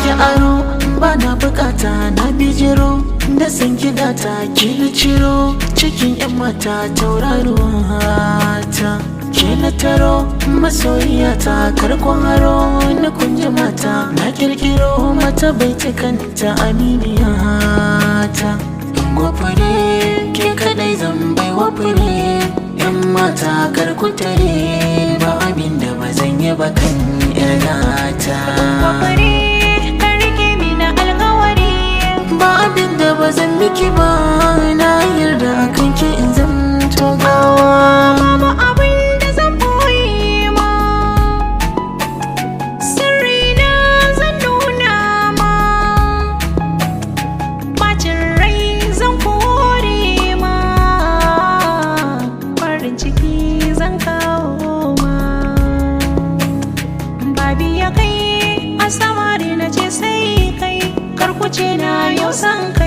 baki aro bana bukata na bijiro da san gidata ki na ciro cikin yan mata tauraruwa ta ke na taro masoyiyata karkon haro na kunji mata na kirkiro mata baitukanta aminiya ta gwafure ke kadai zan bai wafure yan mata karkutare ba abinda ba zan yi ba kan yar gata ba abinda ba zan miki ba na yarda kan ki in zan togawa babu abinda zan boye ma sirri na zan nuna ma bacin rai zan kore ma farin ciki zan kawo ma babi ya kai a samari na ce sai kai karkuce na yau san